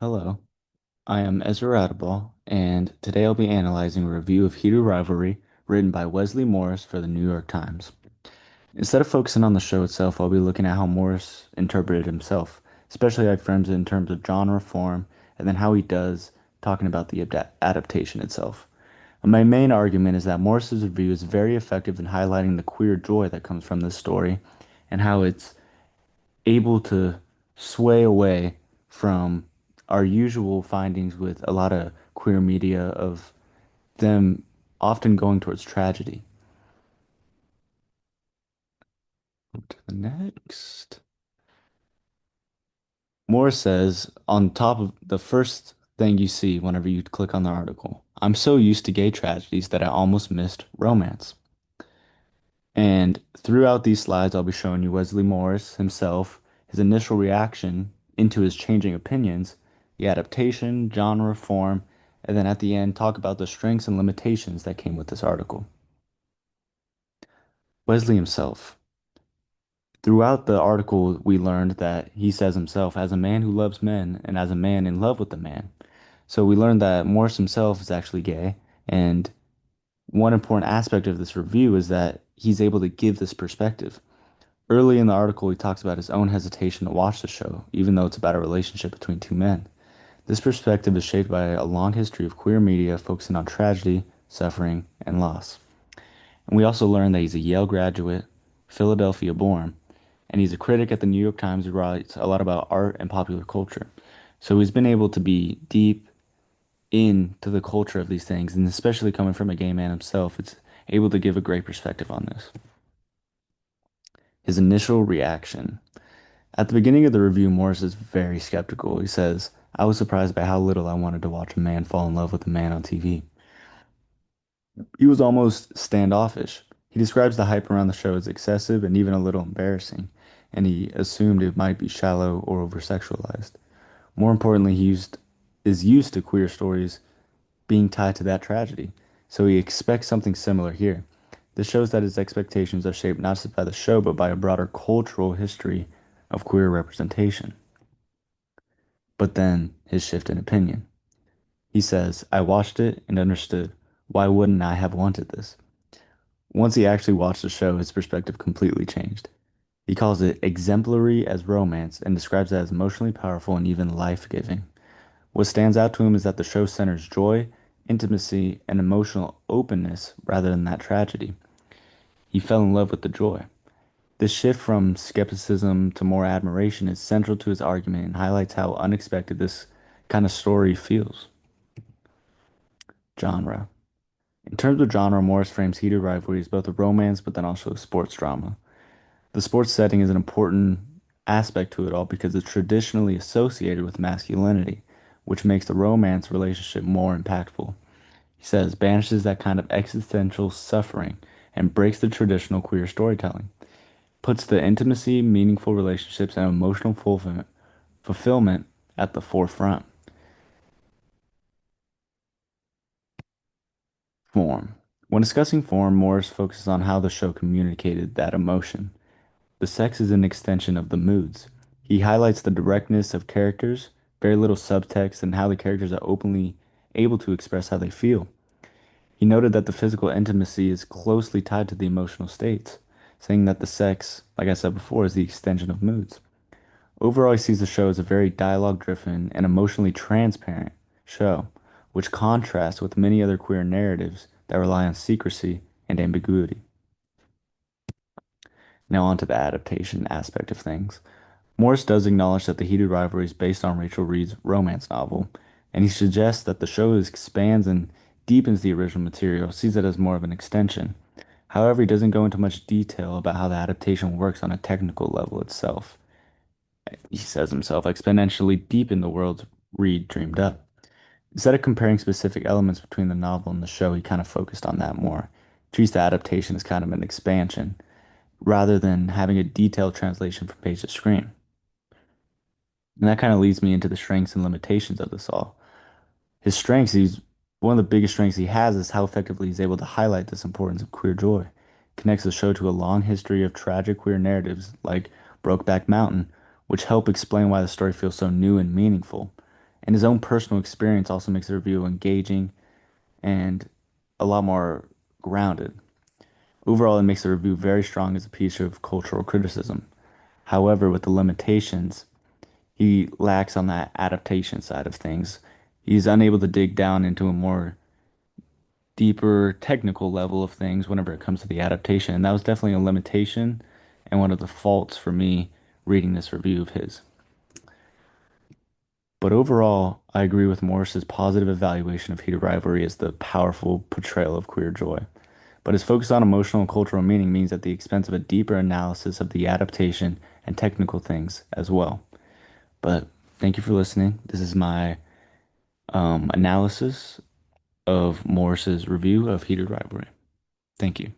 Hello, I am Ezra Radabaugh, and today I'll be analyzing a review of Heated Rivalry written by Wesley Morris for the New York Times. Instead of focusing on the show itself, I'll be looking at how Morris interpreted himself, especially how he frames it in terms of genre, form, and then how he does talking about the adaptation itself. And my main argument is that Morris's review is very effective in highlighting the queer joy that comes from this story and how it's able to sway away from our usual findings with a lot of queer media of them often going towards tragedy. To the next. Moore says on top of the first thing you see whenever you click on the article, I'm so used to gay tragedies that I almost missed romance. And throughout these slides, I'll be showing you Wesley Morris himself, his initial reaction into his changing opinions, the adaptation, genre, form, and then at the end, talk about the strengths and limitations that came with this article. Wesley himself. Throughout the article, we learned that he says himself, as a man who loves men and as a man in love with the man. So we learned that Morris himself is actually gay, and one important aspect of this review is that he's able to give this perspective. Early in the article, he talks about his own hesitation to watch the show, even though it's about a relationship between two men. This perspective is shaped by a long history of queer media focusing on tragedy, suffering, and loss. And we also learn that he's a Yale graduate, Philadelphia born, and he's a critic at the New York Times who writes a lot about art and popular culture. So he's been able to be deep into the culture of these things, and especially coming from a gay man himself, it's able to give a great perspective on this. His initial reaction. At the beginning of the review, Morris is very skeptical. He says, I was surprised by how little I wanted to watch a man fall in love with a man on TV. He was almost standoffish. He describes the hype around the show as excessive and even a little embarrassing, and he assumed it might be shallow or over-sexualized. More importantly, is used to queer stories being tied to that tragedy, so he expects something similar here. This shows that his expectations are shaped not just by the show, but by a broader cultural history of queer representation. But then his shift in opinion. He says, I watched it and understood. Why wouldn't I have wanted this? Once he actually watched the show, his perspective completely changed. He calls it exemplary as romance and describes it as emotionally powerful and even life-giving. What stands out to him is that the show centers joy, intimacy, and emotional openness rather than that tragedy. He fell in love with the joy. This shift from skepticism to more admiration is central to his argument and highlights how unexpected this kind of story feels. Genre. In terms of genre, Morris frames Heated Rivalry as both a romance but then also a sports drama. The sports setting is an important aspect to it all because it's traditionally associated with masculinity, which makes the romance relationship more impactful. He says, banishes that kind of existential suffering and breaks the traditional queer storytelling, puts the intimacy, meaningful relationships, and emotional fulfillment at the forefront. Form. When discussing form, Morris focuses on how the show communicated that emotion. The sex is an extension of the moods. He highlights the directness of characters, very little subtext, and how the characters are openly able to express how they feel. He noted that the physical intimacy is closely tied to the emotional states, saying that the sex, like I said before, is the extension of moods. Overall, he sees the show as a very dialogue-driven and emotionally transparent show, which contrasts with many other queer narratives that rely on secrecy and ambiguity. Now on to the adaptation aspect of things. Morris does acknowledge that the heated rivalry is based on Rachel Reed's romance novel, and he suggests that the show expands and deepens the original material, sees it as more of an extension. However, he doesn't go into much detail about how the adaptation works on a technical level itself. He says himself, exponentially deepen the worlds Reed dreamed up. Instead of comparing specific elements between the novel and the show, he kind of focused on that more. Treats the adaptation as kind of an expansion, rather than having a detailed translation from page to screen. And that kind of leads me into the strengths and limitations of this all. His strengths, he's one of the biggest strengths he has is how effectively he's able to highlight this importance of queer joy. Connects the show to a long history of tragic queer narratives like Brokeback Mountain, which help explain why the story feels so new and meaningful. And his own personal experience also makes the review engaging and a lot more grounded. Overall, it makes the review very strong as a piece of cultural criticism. However, with the limitations, he lacks on that adaptation side of things. He's unable to dig down into a more deeper technical level of things whenever it comes to the adaptation. And that was definitely a limitation and one of the faults for me reading this review of his. But overall, I agree with Morris's positive evaluation of Heated Rivalry as the powerful portrayal of queer joy. But his focus on emotional and cultural meaning means at the expense of a deeper analysis of the adaptation and technical things as well. But thank you for listening. This is my analysis of Morris's review of Heated Rivalry. Thank you.